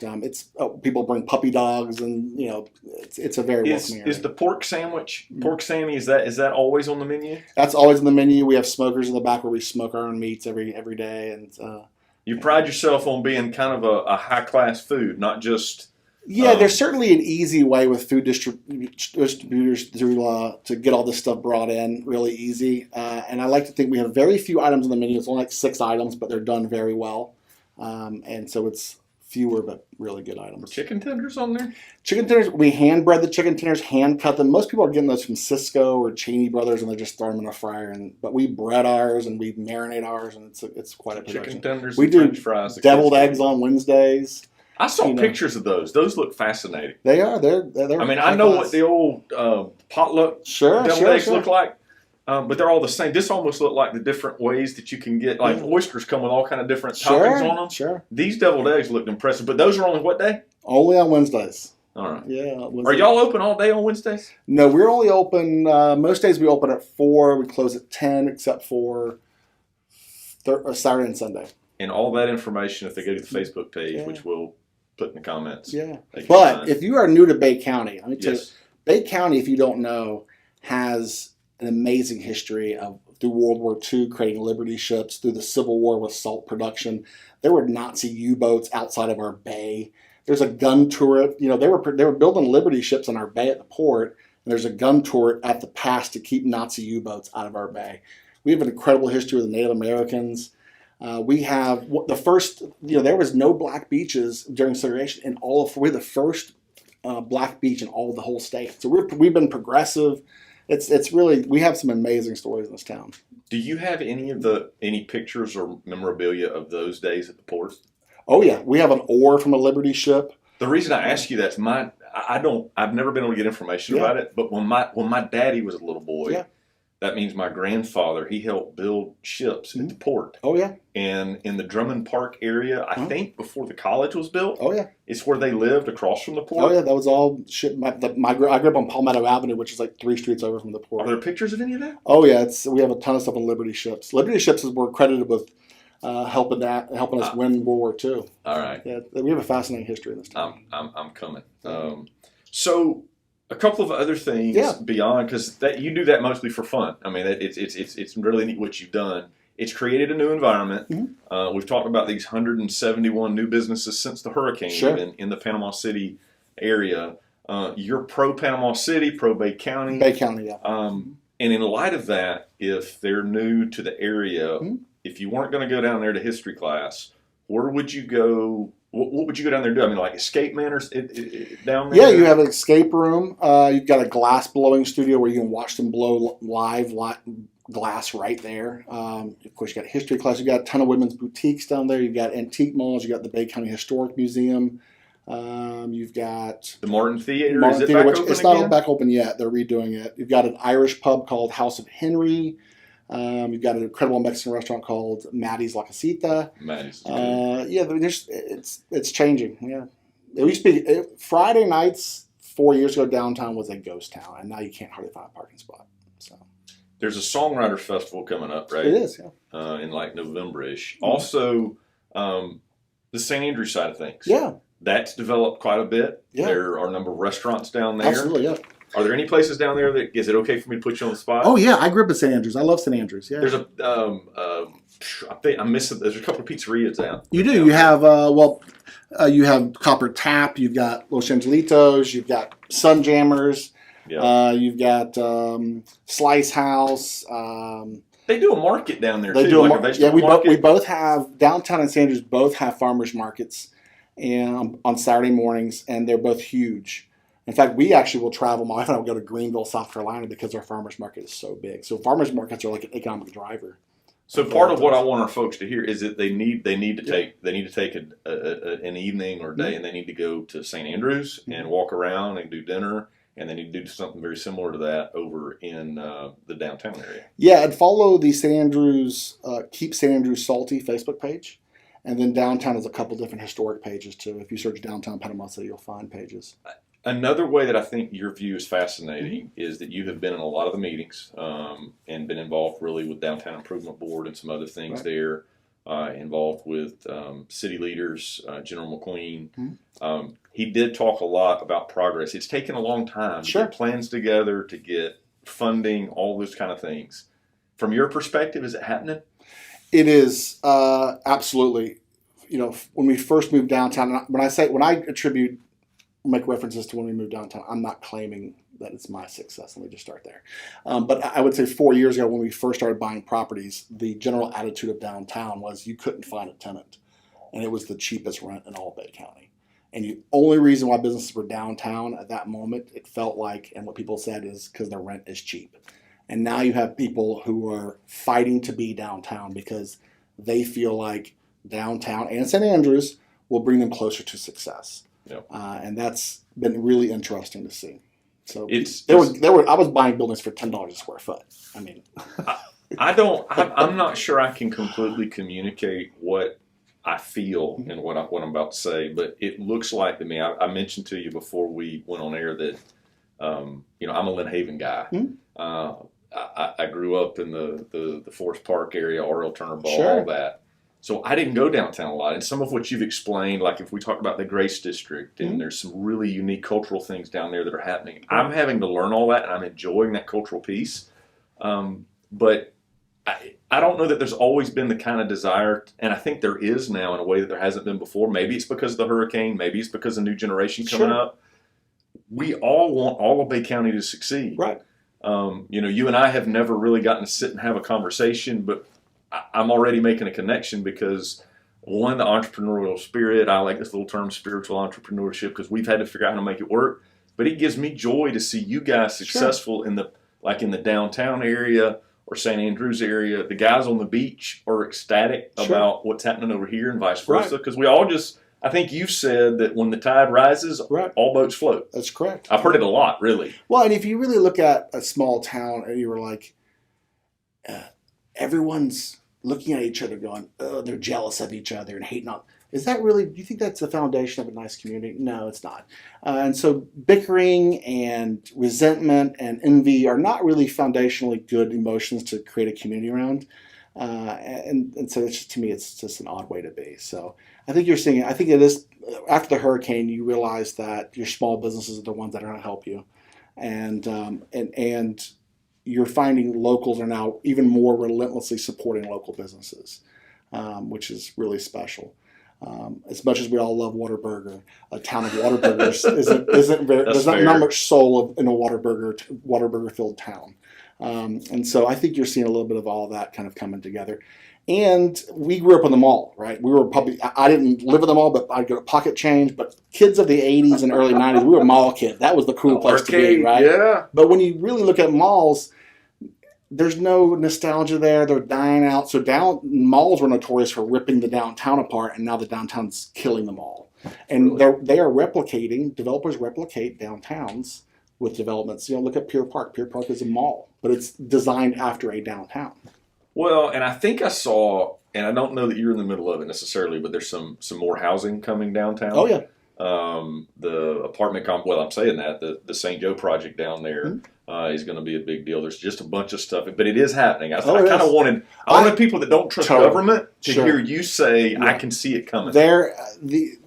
people bring puppy dogs, and it's a very welcoming area. Is the pork sandwich, pork Sammy, is that always on the menu? That's always on the menu. We have smokers in the back where we smoke our own meats every day, and you pride yourself on being kind of a high class food, not just Yeah, there's certainly an easy way with food distributors to get all this stuff brought in really easy. And I like to think we have very few items on the menu. It's only like 6 items, but they're done very well. And so it's fewer but really good items. Chicken tenders on there? Chicken tenders, we hand bread the chicken tenders, hand cut them. Most people are getting those from Cisco or Cheney Brothers, and they just throw them in a fryer. But we bread ours and we marinate ours, and it's quite a production. Chicken tenders, We and do French fries. deviled eggs on Wednesdays. I saw pictures of those. Those look fascinating. They are. They're I mean, I know what the old potluck deviled eggs look like. But they're all the same. This almost looked like the different ways that you can get, like oysters come with all kind of different toppings on them. Sure. These deviled eggs looked impressive, but those are only what day? Only on Wednesdays. All right. Yeah. Are y'all open all day on Wednesdays? No, we're only open, most days we open at 4, we close at 10, except for Saturday and Sunday. And all that information, if they go to the Facebook page, which we'll put in the comments. Yeah. But if you are new to Bay County, let me tell you, Bay County, if you don't know, has an amazing history of through World War II creating Liberty ships, through the Civil War with salt production. There were Nazi U-boats outside of our bay. There's a gun turret. You know, they were building Liberty ships in our bay at the port, and there's a gun turret at the pass to keep Nazi U-boats out of our bay. We have an incredible history with the Native Americans. We have the first, there was no black beaches during segregation in all of, we're the first black beach in all of the whole state. So we've been progressive. It's really, we have some amazing stories in this town. Do you have any pictures or memorabilia of those days at the port? Oh yeah, we have an oar from a Liberty ship. The reason I ask you that's I've never been able to get information about it, but when my daddy was a little boy, that means my grandfather, he helped build ships at the port. Oh yeah. And in the Drummond Park area, I think before the college was built. Oh yeah. It's where they lived across from the port. Oh yeah, that was all ship. I grew up on Palmetto Avenue, which is like 3 streets over from the port. Are there pictures of any of that? Oh yeah, we have a ton of stuff on Liberty ships. Liberty ships were credited with helping us win World War II. All right. Yeah, we have a fascinating history in this town. I'm coming. So a couple of other things beyond, because you do that mostly for fun. I mean, it's really neat what you've done. It's created a new environment. Mm-hmm. We've talked about these 171 new businesses since the hurricane in the Panama City area. You're pro Panama City, pro Bay County. Bay County, yeah. And in light of that, if they're new to the area, if you weren't going to go down there to history class, where would you go? What would you go down there to do? I mean, like escape manners down there? Yeah, you have an escape room. You've got a glass blowing studio where you can watch them blow live glass right there. Of course, you got history class. You've got a ton of women's boutiques down there. You've got antique malls. You've got the Bay County Historic Museum. You've got the Martin Theater. Is it back open it's again? Not back open yet. They're redoing it. You've got an Irish pub called House of Henry. You've got an incredible Mexican restaurant called Maddie's La Casita. Maddie's. It's changing. Yeah, it used to be Friday nights 4 years ago. Downtown was a ghost town, and now you can't hardly find a parking spot. So there's a songwriters festival coming up, right? It is, yeah. In like November-ish. Mm-hmm. Also, the St. Andrews side of things. Yeah, that's developed quite a bit. Yeah. There are a number of restaurants down there. Absolutely, yeah. Are there any places down there that is it okay for me to put you on the spot? Oh yeah, I grew up in St. Andrews. I love St. Andrews. Yeah. There's I'm missing. There's a couple of pizzerias down. You do. You have you have Copper Tap. You've got Los Angelitos. You've got Sunjammers. Yeah. You've got Slice House. They do a market down there. They do a market. We both have downtown and St. Andrews both have farmers markets, and on Saturday mornings, and they're both huge. In fact, we actually will travel. My wife and I will go to Greenville, South Carolina, because our farmers market is so big. So farmers markets are like an economic driver. So part of what I want our folks to hear is that they need to take an evening or day, and they need to go to St. Andrews and walk around and do dinner, and they need to do something very similar to that over in the downtown area. Yeah, and follow the St. Andrews Keep St. Andrews Salty Facebook page, and then downtown has a couple different historic pages too. If you search downtown Panama City, you'll find pages. Another way that I think your view is fascinating is that you have been in a lot of the meetings and been involved really with Downtown Improvement Board and some other things there, involved with city leaders, General McQueen. Mm-hmm. He did talk a lot about progress. It's taken a long time to get plans together, to get funding, all those kind of things. From your perspective, is it happening? It is make references to when we moved downtown. I'm not claiming that it's my success. Let me just start there. But I would say 4 years ago when we first started buying properties, the general attitude of downtown was you couldn't find a tenant. And it was the cheapest rent in all of Bay County. And the only reason why businesses were downtown at that moment, it felt like, and what people said is because the rent is cheap. And now you have people who are fighting to be downtown because they feel like downtown and St. Andrews will bring them closer to success. Yep. And that's been really interesting to see. So I was buying buildings for $10 a square foot. I mean, I'm not sure I can completely communicate what I feel and what I'm about to say, but it looks like to me, I mentioned to you before we went on air that, I'm a Lynn Haven guy. Mm-hmm. I grew up in the Forest Park area, R.L. Turner Ball, Sure. all that. So I didn't go downtown a lot. And some of what you've explained, like if we talk about the Grace District, and there's some really unique cultural things down there that are happening. I'm having to learn all that, and I'm enjoying that cultural piece. But I don't know that there's always been the kind of desire, and I think there is now in a way that there hasn't been before. Maybe it's because of the hurricane. Maybe it's because of the new generation coming up. We all want all of Bay County to succeed. Right. You and I have never really gotten to sit and have a conversation, but I'm already making a connection because, one, the entrepreneurial spirit, I like this little term, spiritual entrepreneurship, because we've had to figure out how to make it work. But it gives me joy to see you guys successful in the downtown area or St. Andrews area. The guys on the beach are ecstatic about what's happening over here and vice versa, because we all just, I think you've said that when the tide rises, all boats float. That's correct. I've heard it a lot, really. Well, and if you really look at a small town and you were like, everyone's looking at each other going, oh, they're jealous of each other and hating on. Is that really, do you think that's the foundation of a nice community? No, it's not. And so bickering and resentment and envy are not really foundationally good emotions to create a community around. And so it's just, to me, it's just an odd way to be. So I think you're seeing, I think it is, after the hurricane, you realize that your small businesses are the ones that are going to help you. And you're finding locals are now even more relentlessly supporting local businesses, which is really special. As much as we all love Whataburger, a town of Whataburgers there's not much soul in a Whataburger filled town. And so I think you're seeing a little bit of all of that kind of coming together. And we grew up in the mall, right? We were probably, I didn't live in the mall, but I'd go to Pocket Change. But kids of the 80s and early 90s, we were mall kids. That was the cool place to be, right? Yeah. But when you really look at malls, there's no nostalgia there. They're dying out. So malls were notorious for ripping the downtown apart, and now the downtown's killing the mall. And they are replicating, developers replicate downtowns with developments. Look at Pier Park. Pier Park is a mall, but it's designed after a downtown. Well, and I think I saw, and I don't know that you're in the middle of it necessarily, but there's some more housing coming downtown. Oh, yeah. The apartment I'm saying that, the St. Joe project down there is going to be a big deal. There's just a bunch of stuff, but it is happening. I kind of wanted people that don't trust government to hear you say, I can see it coming. There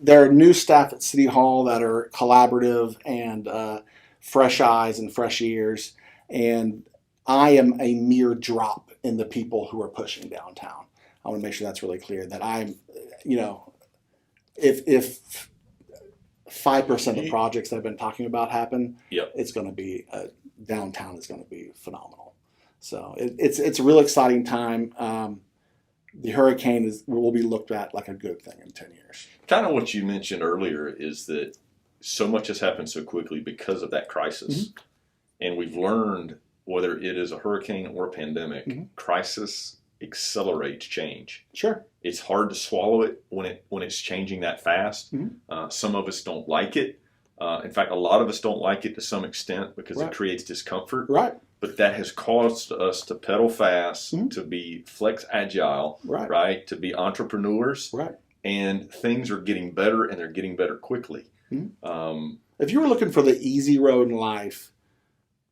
are new staff at City Hall that are collaborative and fresh eyes and fresh ears, and I am a mere drop in the people who are pushing downtown. I want to make sure that's really clear, that I'm, if 5% of the projects that I've been talking about happen, it's going to be, downtown is going to be phenomenal. So it's a real exciting time. The hurricane will be looked at like a good thing in 10 years. Kind of what you mentioned earlier is that so much has happened so quickly because of that crisis. And we've learned, whether it is a hurricane or a pandemic, crisis accelerates change. Sure. It's hard to swallow it when it's changing that fast. Some of us don't like it. In fact, a lot of us don't like it to some extent because it creates discomfort. Right. But that has caused us to pedal fast, to be flex agile, right? To be entrepreneurs. Right. And things are getting better, and they're getting better quickly. If you were looking for the easy road in life,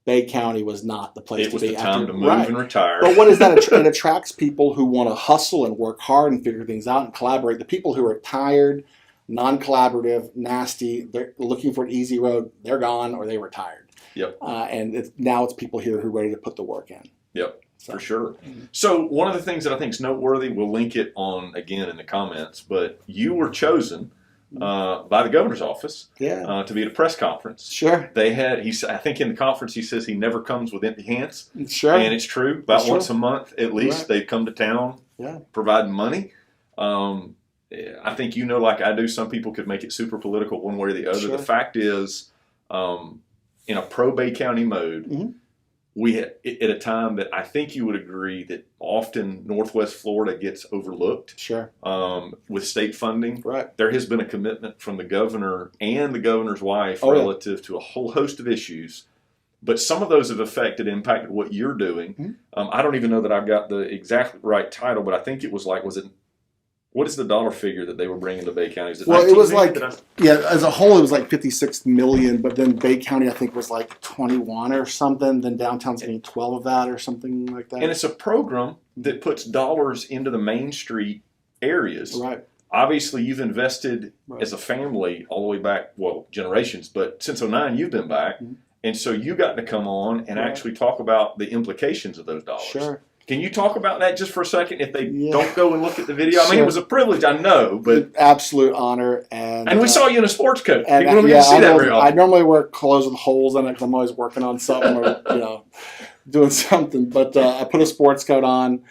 Bay County was not the place to be. It was the time to move and retire. But what is that? It attracts people who want to hustle and work hard and figure things out and collaborate. The people who are tired, non-collaborative, nasty, they're looking for an easy road, they're gone or they retired. Yep. And now it's people here who are ready to put the work in. Yep, for sure. So one of the things that I think is noteworthy, we'll link it on again in the comments, but you were chosen by the governor's office Yeah. to be at a press conference. Sure. They had, I think in the conference he says he never comes with empty hands. Sure. And it's true. About It's once true. a month at least, Right. they come to town Yeah. providing money. I think like I do, some people could make it super political one way or the other. Sure. The fact is, in a pro-Bay County mode, Mm-hmm. we had, at a time that I think you would agree that often Northwest Florida gets overlooked Sure. with state funding. Right. There has been a commitment from the governor and the governor's wife Oh, yeah. relative to a whole host of issues. But some of those have impacted what you're doing. Mm-hmm. I don't even know that I've got the exact right title, but I think it was what is the dollar figure that they were bringing to Bay County? Well, it was $19 million? as a whole, it was like 56 million, but then Bay County, I think, was like 21 or something. Then downtown's getting 12 of that or something like that. And it's a program that puts dollars into the Main Street areas. Right. Obviously, you've invested Right. as a family all the way back, generations, but since 2009, you've been back. Mm-hmm. And so you got to come on and Right. actually talk about the implications of those dollars. Sure. Can you talk about that just for a second if they Yeah. don't go and look at the video? I mean, Sure. it was a privilege, I know, but... Absolute honor. And we saw you in a sports coat. And People don't get to see that very I often. normally wear clothes with holes in it because I'm always working on something or doing something. But I put a sports coat on,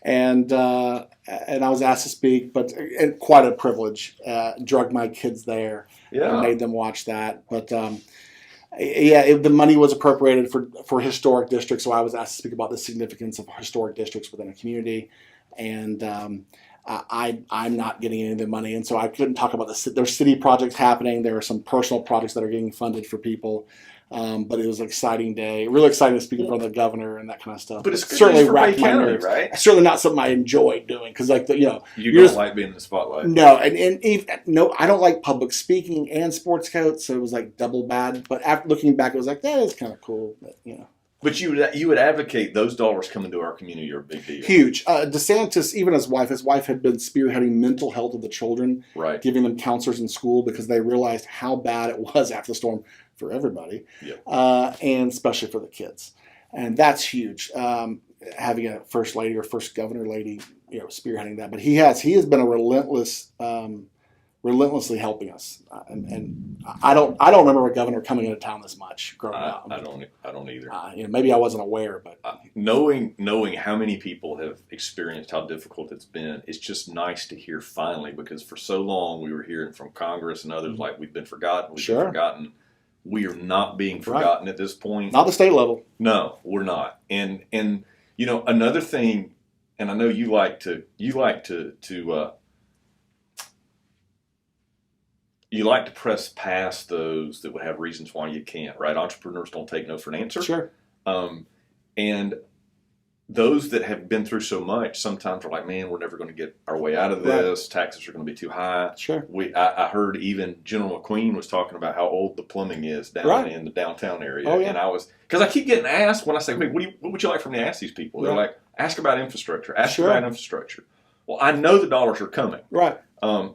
and I was asked to speak. But quite a privilege. Drugged my kids there. Yeah. And made them watch that. But the money was appropriated for historic districts. So I was asked to speak about the significance of historic districts within a community, and I'm not getting any of the money, and so I couldn't talk about there's city projects happening. There are some personal projects that are getting funded for people, but it was an exciting day. Really exciting to speak in front of the governor and that kind of stuff. But it's good certainly news for Bay racked my County, nerves. right? Certainly not something I enjoy doing because, You you're don't like being in the spotlight. no, I don't like public speaking and sports coats, so it was like double bad. But after looking back, it was like that is kind of cool. But you would advocate those dollars coming to our community are a big deal. Huge. DeSantis, even his wife had been spearheading mental health of the children, Right. giving them counselors in school because they realized how bad it was after the storm for everybody, Yep. and especially for the kids. And that's huge. Having a first lady or first governor lady, spearheading that. But he has been a relentlessly helping us. And I don't remember a governor coming into town this much growing up. I don't either. Maybe I wasn't aware, but Knowing how many people have experienced how difficult it's been, it's just nice to hear finally, because for so long we were hearing from Congress and others like we've been forgotten. We've been forgotten. We are not being forgotten at this point. not the state level. No, we're not. And another thing, and I know you like to press past those that would have reasons why you can't, right? Entrepreneurs don't take no for an answer. Sure. And those that have been through so much sometimes are like, man, we're never going to get our way out of this. Right. Taxes are going to be too high. Sure. I heard even General McQueen was talking about how old the plumbing is down in the downtown area. Oh, yeah. And because I keep getting asked when I say, wait, what would you like for me to ask these people? They're like, ask about infrastructure. Ask about infrastructure. Well, I know the dollars are coming. Right.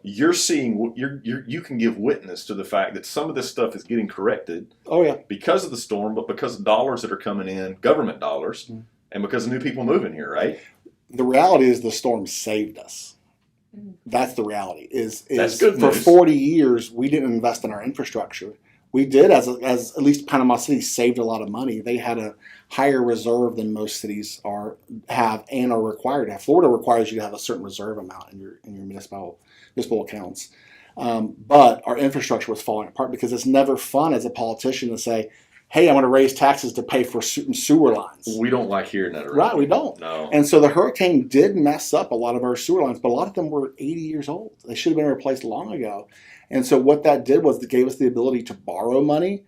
You're seeing, you can give witness to the fact that some of this stuff is getting corrected. Oh, yeah. Because of the storm, but because of dollars that are coming in, government dollars. Mm-hmm. And because of new people moving here, right? The reality is the storm saved us. That's the reality. That's good for news. 40 years, we didn't invest in our infrastructure. We did, as at least Panama City saved a lot of money. They had a higher reserve than most cities have and are required to have. Florida requires you to have a certain reserve amount in your municipal accounts. But our infrastructure was falling apart because it's never fun as a politician to say, hey, I'm going to raise taxes to pay for certain sewer lines. We don't like hearing that. Right, we don't. No. And so the hurricane did mess up a lot of our sewer lines, but a lot of them were 80 years old. They should have been replaced long ago. And so what that did was it gave us the ability to borrow money,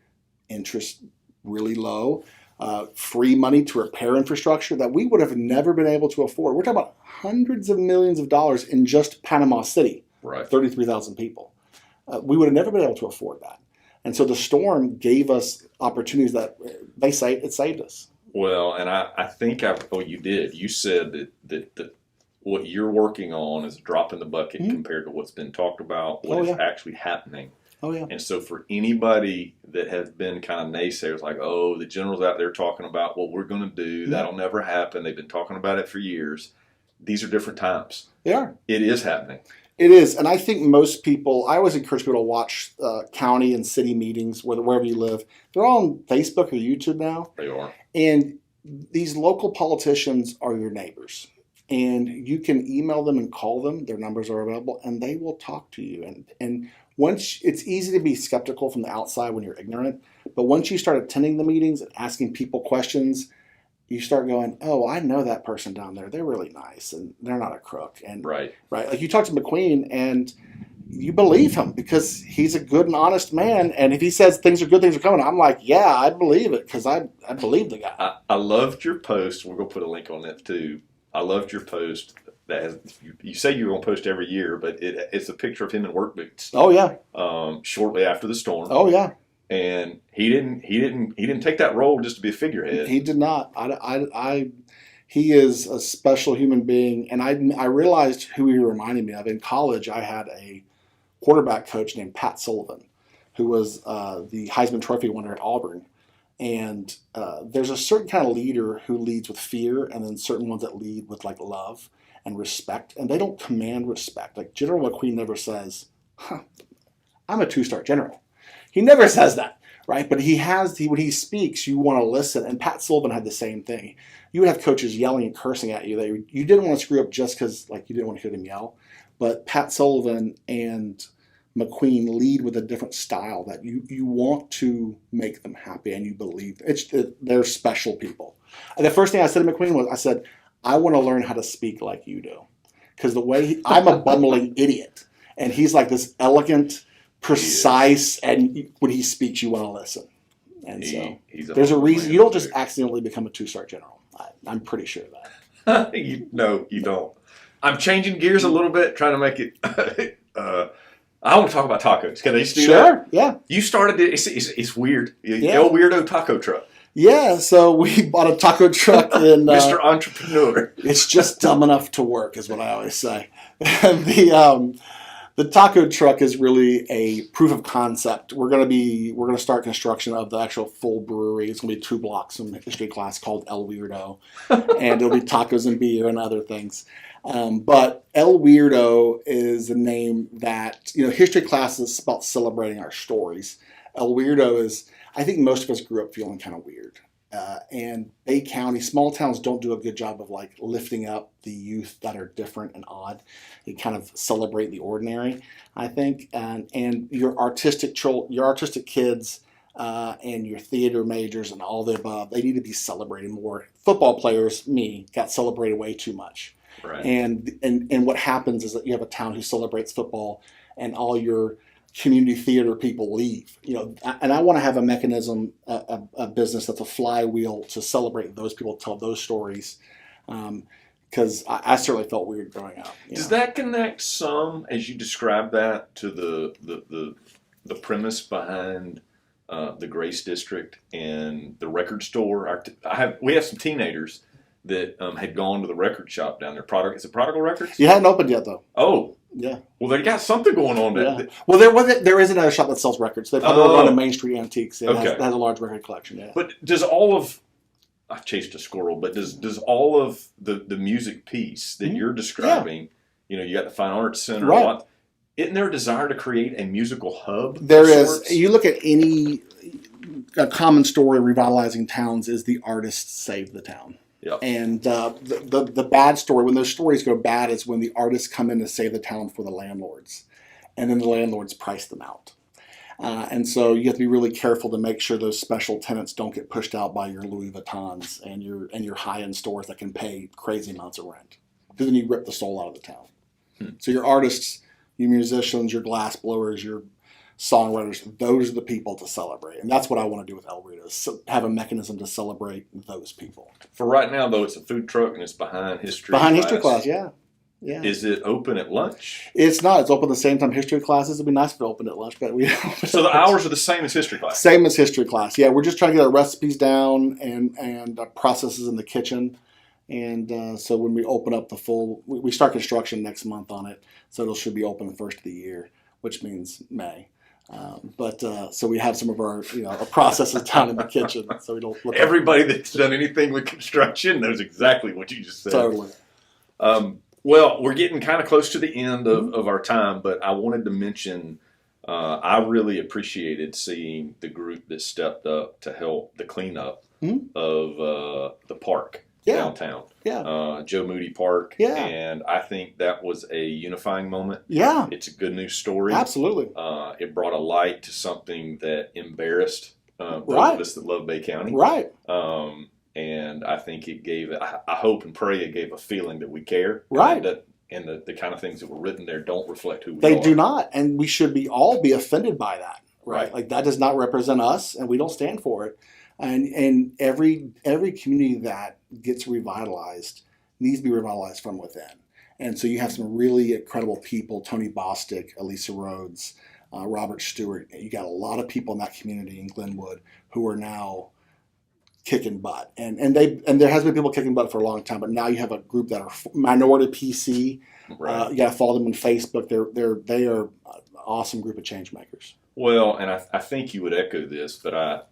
interest really low, free money to repair infrastructure that we would have never been able to afford. We're talking about hundreds of millions of dollars in just Panama City, right? 33,000 people. We would have never been able to afford that. And so the storm gave us opportunities that it saved us. Well, and I think you did. You said that what you're working on is a drop in the bucket compared to what's been talked about, what is actually happening. Oh, yeah. And so for anybody that has been kind of naysayers, like, oh, the general's out there talking about what we're going to do, that'll never happen. They've been talking about it for years. These are different times. They are. It is happening. It is, and I think most people. I always encourage people to watch county and city meetings, wherever you live. They're all on Facebook or YouTube now. They are. And these local politicians are your neighbors. And you can email them and call them. Their numbers are available, and they will talk to you. And once it's easy to be skeptical from the outside when you're ignorant, but once you start attending the meetings and asking people questions, you start going, oh, I know that person down there. They're really nice, and they're not a crook. And right. Like you talk to McQueen, and you believe him because he's a good and honest man. And if he says things are good, things are coming, I'm like, yeah, I believe it because I believe the guy. I loved your post. We're going to put a link on that too. I loved your post. That has, you say you're going to post every year, but it's a picture of him in work boots. Oh yeah. Shortly after the storm. Oh yeah. And he didn't take that role just to be a figurehead. He did not. He is a special human being, and I realized who he reminded me of. In college, I had a quarterback coach named Pat Sullivan, who was the Heisman Trophy winner at Auburn. And there's a certain kind of leader who leads with fear, and then certain ones that lead with like love and respect. And they don't command respect. Like General McQueen never says, I'm a 2-star general. He never says that, right? But when he speaks, you want to listen. And Pat Sullivan had the same thing. You would have coaches yelling and cursing at you. You didn't want to screw up just because like you didn't want to hear them yell. But Pat Sullivan and McQueen lead with a different style that you want to make them happy and you believe. They're special people. And the first thing I said to McQueen was, I said, I want to learn how to speak like you do. Because the way I'm a bumbling idiot. And he's like this elegant, precise, and when he speaks, you want to listen. And there's a reason. You don't just accidentally become a 2-star general. I'm pretty sure of that. No, you don't. I'm changing gears a little bit, trying to make it... I want to talk about tacos. Can I just do that? Sure, yeah. You started it. It's weird. El Weirdo taco truck. Yeah, so we bought a taco truck in... Mr. Entrepreneur. It's just dumb enough to work, is what I always say. The taco truck is really a proof of concept. We're gonna start construction of the actual full brewery. It's gonna be 2 blocks from history class called El Weirdo, and it'll be tacos and beer and other things. But El Weirdo is a name that, history class is about celebrating our stories. El Weirdo is, I think most of us grew up feeling kind of weird. And Bay County, small towns don't do a good job of like lifting up the youth that are different and odd. They kind of celebrate the ordinary, I think. And your artistic kids and your theater majors and all the above, they need to be celebrated more. Football players, got celebrated way too much. Right. And what happens is that you have a town who celebrates football and all your community theater people leave. And I want to have a mechanism, a business that's a flywheel to celebrate those people, tell those stories. Because I certainly felt weird growing up. Does that connect some, as you describe that, to the premise behind the Grace District and the record store? We have some teenagers that had gone to the record shop down there. Is it Prodigal Records? You hadn't opened yet, though. Oh. Yeah. Well, they got something going on there. Yeah. Well, there is another shop that sells records. They probably run a Main Street Antiques. It has a large record collection, yeah. But does I chased a squirrel, but does all of the music piece that you're describing, you got the Fine Arts Center, right. Isn't there a desire to create a musical hub? There is. You look at a common story revitalizing towns is the artists save the town. Yep. And the bad story, when those stories go bad, is when the artists come in to save the town for the landlords. And then the landlords price them out. And so you have to be really careful to make sure those special tenants don't get pushed out by your Louis Vuittons and your high-end stores that can pay crazy amounts of rent. Because then you rip the soul out of the town. So your artists, your musicians, your glass blowers, your songwriters, those are the people to celebrate. And that's what I want to do with El Weirdo, is have a mechanism to celebrate those people. For right now, though, it's a food truck and it's behind history class. History class, yeah. Is it open at lunch? It's not. It's open the same time history classes. It'd be nice if it opened at lunch, but we don't. So the hours are the same as history class? Same as history class, yeah. We're just trying to get our recipes down and processes in the kitchen. And so when we open up we start construction next month on it, so it should be open the first of the year, which means May. So we have some of our processes down in the kitchen, so we don't look. Everybody that's done anything with construction knows exactly what you just said. Totally. Well, we're getting kind of close to the end of our time, but I wanted to mention I really appreciated seeing the group that stepped up to help the cleanup of the park downtown. Yeah. Joe Moody Park. Yeah. And I think that was a unifying moment. Yeah. It's a good news story. Absolutely. It brought a light to something that embarrassed those Right. of us that love Bay County. Right. And I think it gave, I hope and pray it gave a feeling that we care. Right. And the kind of things that were written there don't reflect who we are. They do not. And we should all be offended by that. Right. Like that does not represent us and we don't stand for it. And every community that gets revitalized needs to be revitalized from within. And so you have some really incredible people, Tony Bostic, Elisa Rhodes, Robert Stewart. You got a lot of people in that community in Glenwood who are now kicking butt. And there has been people kicking butt for a long time, but now you have a group that are minority PC. Right. You got to follow them on Facebook. They are an awesome group of change makers. Well, and I think you would echo this, but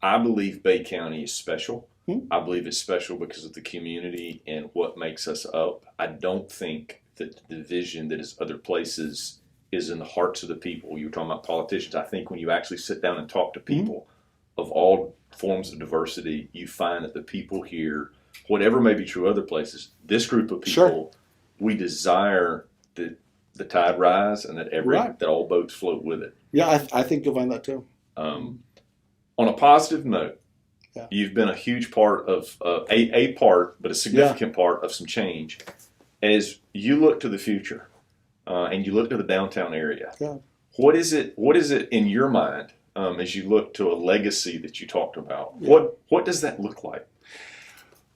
I believe Bay County is special. I believe it's special because of the community and what makes us up. I don't think that the division that is other places is in the hearts of the people. You were talking about politicians. I think when you actually sit down and talk to people of all forms of diversity, you find that the people here, whatever may be true other places, this group of people, we desire that the tide rise and that that all boats float with it. Yeah, I think you'll find that too. On a positive note, you've been a huge part of a part, but a significant part of some change. As you look to the future and you look to the downtown area, what is it in your mind as you look to a legacy that you talked about? What does that look like?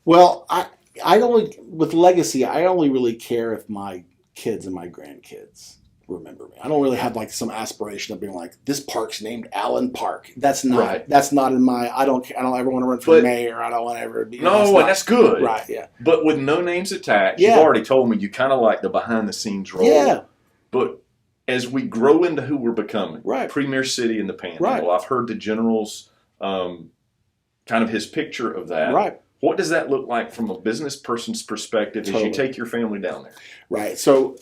Well, I only with legacy, I only really care if my kids and my grandkids remember me. I don't really have like some aspiration of being like, this park's named Allan Park. That's not that's not in my I don't ever want to run for mayor. I don't want to ever be that's good. Right, yeah. But with no names attached, you've already told me you kind of like the behind the scenes role. Yeah. But as we grow into who we're becoming, premier city in the Panhandle, I've heard the general's kind of his picture of that. Right. What does that look like from a business person's perspective as you take your family down there? Right. So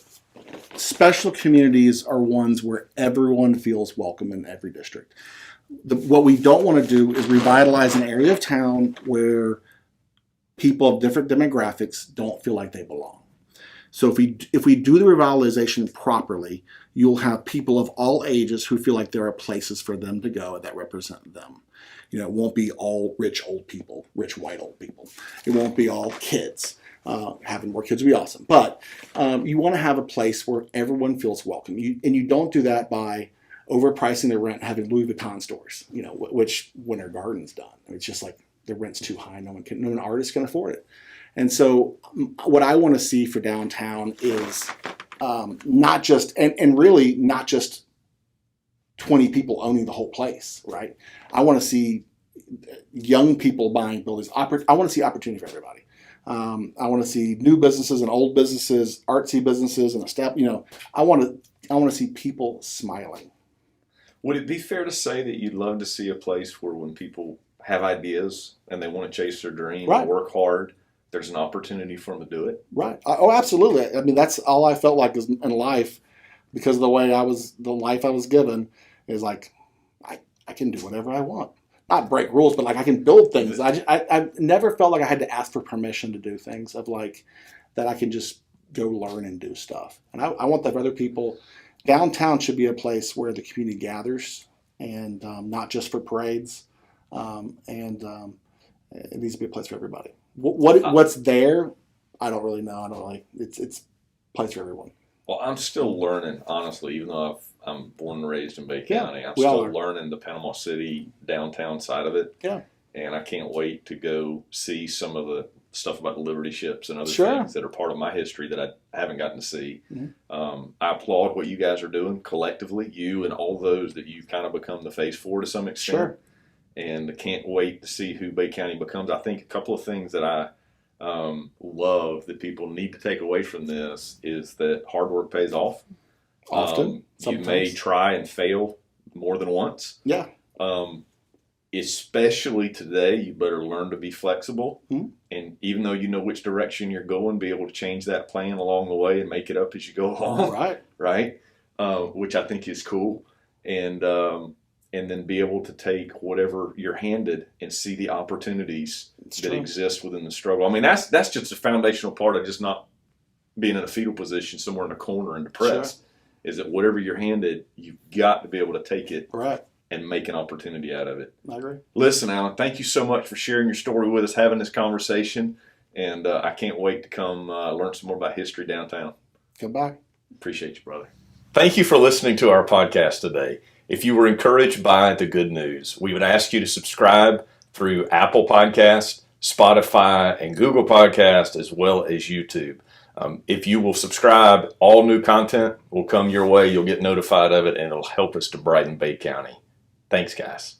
special communities are ones where everyone feels welcome in every district. What we don't want to do is revitalize an area of town where people of different demographics don't feel like they belong. So if we do the revitalization properly, you'll have people of all ages who feel like there are places for them to go that represent them. You know, it won't be all rich old people, rich white old people. It won't be all kids. Having more kids would be awesome. But you want to have a place where everyone feels welcome. And you don't do that by overpricing the rent, having Louis Vuitton stores, you know, which Winter Garden's done. It's just like the rent's too high. No artist can afford it. And so what I want to see for downtown is not just, and really not just 20 people owning the whole place, right? I want to see young people buying buildings. I want to see opportunity for everybody. I want to see new businesses and old businesses, artsy businesses, and I want to see people smiling. Would it be fair to say that you'd love to see a place where when people have ideas and they want to chase their dream and work hard, there's an opportunity for them to do it? Right. Oh, absolutely. I mean, that's all I felt like in life because of the way the life I was given is like, I can do whatever I want. Not break rules, but like I can build things. I never felt like I had to ask for permission to do things of like that I can just go learn and do stuff. And I want that for other people. Downtown should be a place where the community gathers and not just for parades. It needs to be a place for everybody. What's there? I don't really know. I don't like it's a place for everyone. Well, I'm still learning, honestly, even though I'm born and raised in Bay County. I'm still learning the Panama City downtown side of it. Yeah. And I can't wait to go see some of the stuff about the Liberty ships and other things that are part of my history that I haven't gotten to see. Mm-hmm. I applaud what you guys are doing collectively, you and all those that you've kind of become the face for to some extent. Sure. And I can't wait to see who Bay County becomes. I think a couple of things that I love that people need to take away from this is that hard work pays off. Often. You may try and fail more than once. Yeah. especially today, you better learn to be flexible. Mm-hmm. And even though you know which direction you're going, be able to change that plan along the way and make it up as you go along. Right. Right. Which I think is cool. And then be able to take whatever you're handed and see the opportunities that exist within the struggle. I mean, that's just a foundational part of just not being in a fetal position somewhere in a corner and depressed. Is that whatever you're handed, you've got to be able to take it and make an opportunity out of it. I agree. Listen, Allan, thank you so much for sharing your story with us, having this conversation, and I can't wait to come learn some more about history downtown. Come back. Appreciate you, brother. Thank you for listening to our podcast today. If you were encouraged by the good news, we would ask you to subscribe through Apple Podcasts, Spotify, and Google Podcasts, as well as YouTube. If you will subscribe, all new content will come your way. You'll get notified of it, and it'll help us to brighten Bay County. Thanks, guys.